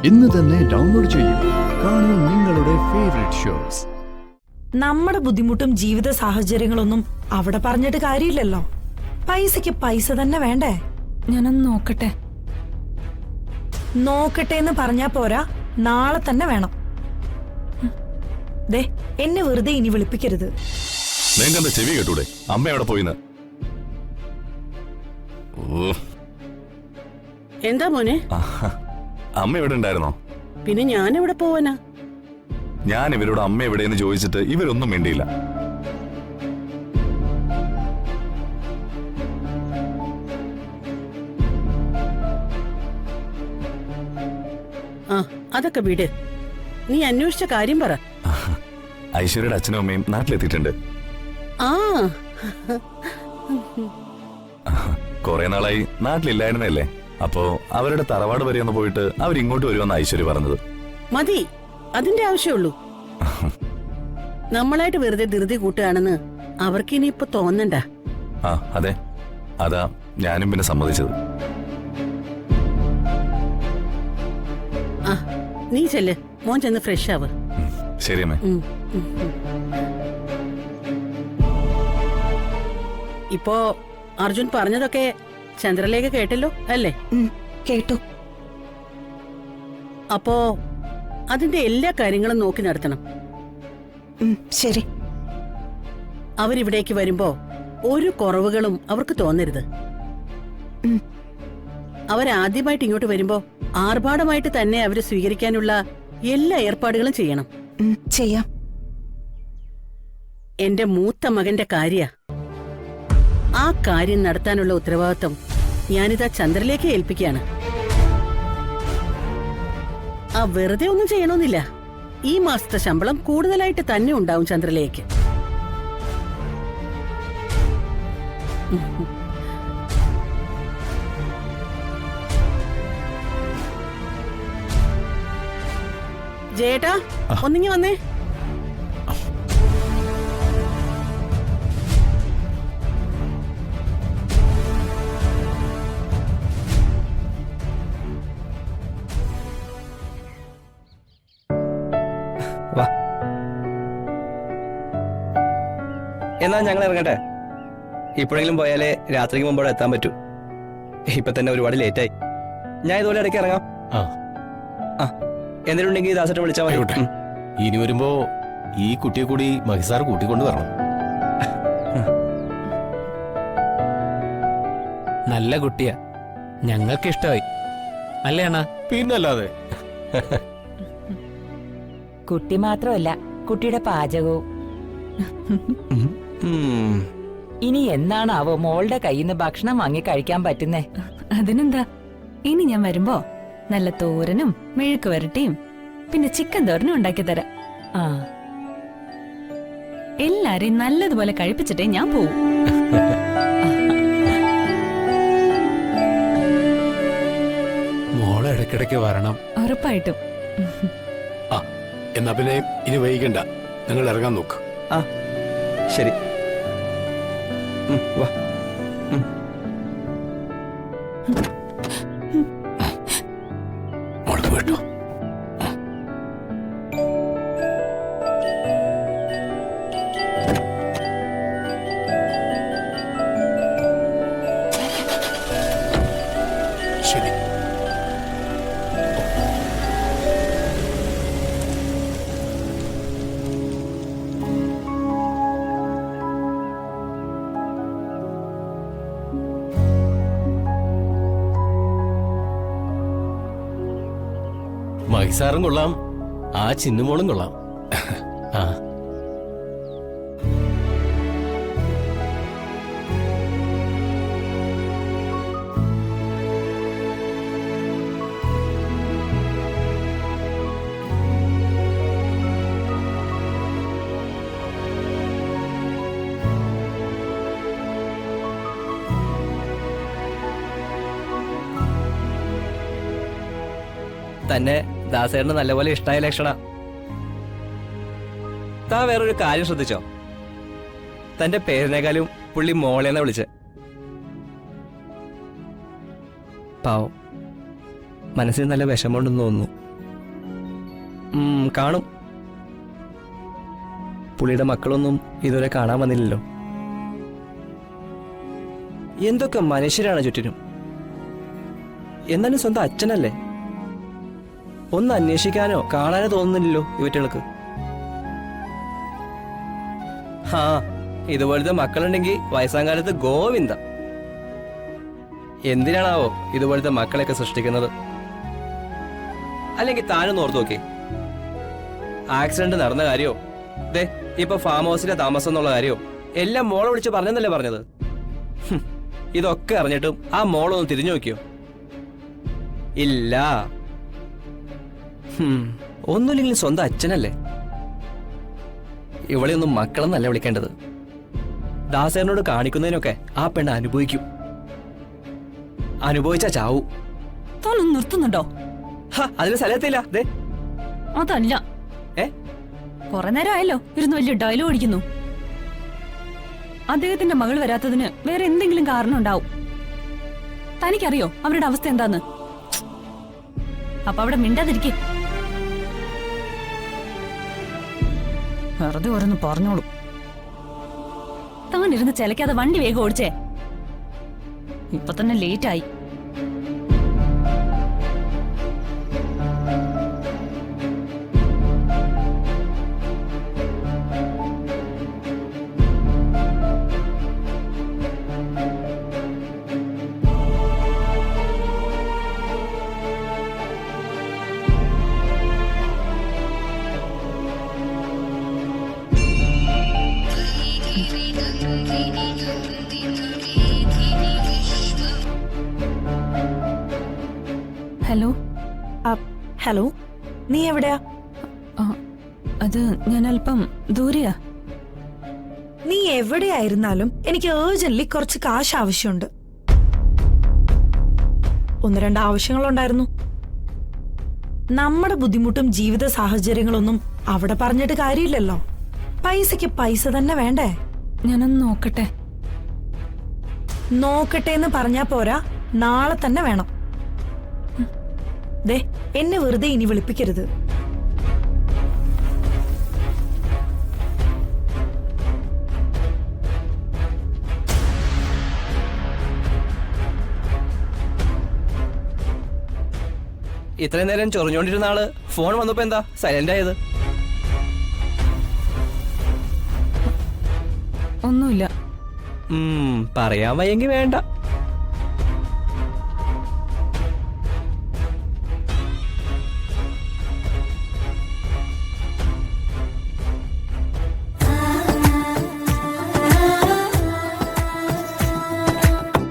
ഇന്ന് തന്നെ ഡൗൺലോഡ് ചെയ്യൂ. കാണൂ നിങ്ങളുടെ ഫേവറേറ്റ് ഷോസ്. നമ്മുടെ ബുദ്ധിമുട്ടും ജീവിത സാഹചര്യങ്ങളൊന്നും അവിടെ പറഞ്ഞിട്ട് കാര്യമില്ലല്ലോ. പൈസക്ക് പൈസ തന്നെ വേണ്ടേ? ഞാനൊന്ന് നോക്കട്ടെ. നോക്കട്ടെ എന്ന് പറഞ്ഞാ പോരാ, നാളെ തന്നെ വേണം. ദേ, എന്നെ വെറുതെ ഇനി വിളിപ്പിക്കരുത്. നിങ്ങന്റെ ചെവി കേട്ടൂടെ? അമ്മ എവിടെ പോയിന്ന്? എന്താ മോനെ? അമ്മ എവിടെ ഉണ്ടായിരുന്നോ? പിന്നെ ഞാൻ എവിടെ പോവാനാ? ഞാൻ ഇവരോട് അമ്മ എവിടെയെന്ന് ചോദിച്ചിട്ട് ഇവരൊന്നും വേണ്ടിയില്ല. ആ, അതൊക്കെ വിട്. നീ അന്വേഷിച്ച കാര്യം പറ. ഐശ്വര്യയുടെ അച്ഛനും അമ്മയും നാട്ടിലെത്തിയിട്ടുണ്ട്. ആ, കുറെ നാളായി നാട്ടിലില്ലായിരുന്നല്ലേ. അപ്പോ അവരുടെ തറവാട് വരെ ഒന്ന് പോയിട്ട് അവരിങ്ങോട്ട് വരുമെന്ന് ഐശ്വര്യ പറഞ്ഞത്. മതി, അതിന്റെ ആവശ്യമുള്ളൂ. നമ്മളായിട്ട് വെറുതെ ധൃതി കൂട്ടുകയാണെന്ന് അവർക്ക് ഇനിയിപ്പൊ തോന്നണ്ട. ആ അതെ, അതാ ഞാനും പിന്നെ സമ്മതിച്ചത്. ആ, നീ ചെല്ല്, മോൻ ചെന്ന് ഫ്രഷ് ആവ്. ശരി അമ്മേ. ഇപ്പോ അർജുൻ പറഞ്ഞതൊക്കെ ചന്ദ്രലേഖ കേട്ടല്ലോ അല്ലേ? കേട്ടു. അപ്പോ അതിന്റെ എല്ലാ കാര്യങ്ങളും നോക്കി നടത്തണം. ശരി. അവരിവിടേക്ക് വരുമ്പോ ഒരു കുറവുകളും അവർക്ക് തോന്നരുത്. അവരാദ്യമായിട്ട് ഇങ്ങോട്ട് വരുമ്പോ ആർഭാടമായിട്ട് തന്നെ അവര് സ്വീകരിക്കാനുള്ള എല്ലാ ഏർപ്പാടുകളും ചെയ്യണം. ചെയ്യാം. എന്റെ മൂത്ത മകന്റെ കാര്യ, ആ കാര്യം നടത്താനുള്ള ഉത്തരവാദിത്വം ഞാനിതാ ചന്ദ്രലേക്ക് ഏൽപ്പിക്കുകയാണ്. ആ വെറുതെ ഒന്നും ചെയ്യണമെന്നില്ല. ഈ മാസത്തെ ശമ്പളം കൂടുതലായിട്ട് തന്നെ ഉണ്ടാവും ചന്ദ്രലേക്ക്. ജേട്ടാ, ഒന്നിങ്ങി വന്നേ. എന്നാ ഞങ്ങൾ ഇറങ്ങട്ടെ. ഇപ്പോഴെങ്കിലും പോയാലേ രാത്രിക്ക് മുമ്പോടെ എത്താൻ പറ്റൂ. ഇപ്പൊ തന്നെ ഒരുപാട് ലേറ്റായി. ഞാൻ ഇതുപോലെ ഇടയ്ക്ക് ഇറങ്ങാം. എന്തിനുണ്ടെങ്കിൽ ദാസേട്ടൻ വിളിച്ചാൽ മതി. ഇനി വരുമ്പോ ഈ കുട്ടിയെ കൂടി മഹിസാർ കൂട്ടിക്കൊണ്ട് വരണം. നല്ല കുട്ടിയാ, ഞങ്ങൾക്ക് ഇഷ്ടമായി. അല്ലേ അണ്ണാ? പിന്നല്ലാതെ. കുട്ടി മാത്രമല്ല, കുട്ടിയുടെ പാചകവും. ഇനി എന്നാണാവോ മോളുടെ കയ്യിൽ നിന്ന് ഭക്ഷണം വാങ്ങി കഴിക്കാൻ പറ്റുന്നേ? അതിനെന്താ, ഇനി ഞാൻ വരുമ്പോ നല്ല തോരനും മെഴുക്ക് വരട്ടിയും പിന്നെ ചിക്കൻ തോരനും ഉണ്ടാക്കി തരാം. ആ, എല്ലാരെയും നല്ലതുപോലെ കഴിപ്പിച്ചിട്ടേ ഞാൻ പോവും. മോളെ ഇടയ്ക്കിടയ്ക്ക് വരണം. ഉറപ്പായിട്ടും. എന്നാ പിന്നെ ഇനി വൈകണ്ട, നിങ്ങൾ ഇറങ്ങാൻ നോക്ക്. ആ ശരി, വാ. മോൾക്ക് കേട്ടോ. ശരി. മഹിസാറും കൊള്ളാം, ആ ചിന്നുമോളും കൊള്ളാം. ആ തന്നെ ദാസേട്ടന് നല്ലപോലെ ഇഷ്ടമായ ലക്ഷണ. താ വേറൊരു കാര്യം ശ്രദ്ധിച്ചോ? തന്റെ പേരിനേക്കാളും പുള്ളി മോളെന്നാ വിളിച്ചെ. പാവം, മനസ്സിന് നല്ല വിഷമമുണ്ടെന്ന് തോന്നുന്നു. കാണും. പുള്ളിയുടെ മക്കളൊന്നും ഇതുവരെ കാണാൻ വന്നില്ലല്ലോ. എന്തൊക്കെ മനുഷ്യരാണ് ചുറ്റിനും. എന്നാലും സ്വന്തം അച്ഛനല്ലേ. ഒന്ന് അന്വേഷിക്കാനോ കാണാനോ തോന്നുന്നില്ലല്ലോ ഇവറ്റകൾക്ക്. ആ, ഇതുപോലത്തെ മക്കളുണ്ടെങ്കിൽ വയസ്സാങ്കാലത്ത് ഗോവിന്ദ. എന്തിനാണാവോ ഇതുപോലത്തെ മക്കളെയൊക്കെ സൃഷ്ടിക്കുന്നത്? അല്ലെങ്കിൽ താനൊന്ന് ഓർത്തു നോക്കേ, ആക്സിഡന്റ് നടന്ന കാര്യോ ദേ ഇപ്പൊ ഫാം ഹൗസിലെ താമസം എന്നുള്ള കാര്യോ എല്ലാം മോളെ വിളിച്ച് പറഞ്ഞെന്നല്ലേ പറഞ്ഞത്? ഇതൊക്കെ അറിഞ്ഞിട്ടും ആ മോളൊന്ന് തിരിഞ്ഞു നോക്കിയോ? ഇല്ല. ഒന്നുമില്ലെങ്കിൽ സ്വന്തം അച്ഛനല്ലേ. ഇവളെയൊന്നും മക്കളെന്നല്ല വിളിക്കേണ്ടത്. ദാസേനോട് കാണിക്കുന്നതിനൊക്കെ ആ പെണ്ണ് അനുഭവിക്കും. അനുഭവിച്ച ചാവൂ. താനൊന്ന് നിർത്തുന്നുണ്ടോ? അതിന് സ്ഥലത്തില്ല. ദേ അതല്ല, ഏ കുറെ നേരം ആയല്ലോ ഇരുന്ന് വലിയ ഡയലോഗ് അടിക്കുന്നു. അദ്ദേഹത്തിന്റെ മകൾ വരാത്തതിന് വേറെ എന്തെങ്കിലും കാരണം ഉണ്ടാവും. തനിക്കറിയോ അവരുടെ അവസ്ഥ എന്താന്ന്? അപ്പൊ അവിടെ മിണ്ടാതിരിക്കേ. വെറുതെ ഓരോന്ന് പറഞ്ഞോളൂ. താൻ ഇരുന്ന് ചിലക്കാതെ വണ്ടി വേഗം ഓടിച്ചേ. ഇപ്പൊ തന്നെ ലേറ്റായി. ഹലോ. ഹലോ, നീ എവിടെയാ? അത് ഞാൻ അല്പം ദൂരെയാ. നീ എവിടെയായിരുന്നാലും എനിക്ക് ഏർജന്റ്ലി കുറച്ച് കാശ് ആവശ്യമുണ്ട്. 1-2 ആവശ്യങ്ങളുണ്ടായിരുന്നു. നമ്മുടെ ബുദ്ധിമുട്ടും ജീവിത സാഹചര്യങ്ങളൊന്നും അവിടെ പറഞ്ഞിട്ട് കാര്യമില്ലല്ലോ. പൈസക്ക് പൈസ തന്നെ വേണ്ടേ? ഞാനൊന്ന് നോക്കട്ടെ. നോക്കട്ടെ എന്ന് പറഞ്ഞാ പോരാ, നാളെ തന്നെ വേണം. ദേ, എന്നെ വെറുതെ ഇനി വിളിപ്പിക്കരുത്. ഇത്രയും നേരം ചൊറിഞ്ഞോണ്ടിരുന്ന ആള് ഫോൺ വന്നപ്പോ എന്താ സൈലന്റ് ആയത്? ഒന്നുമില്ല. പറയാൻ വയ്യെങ്കി വേണ്ട.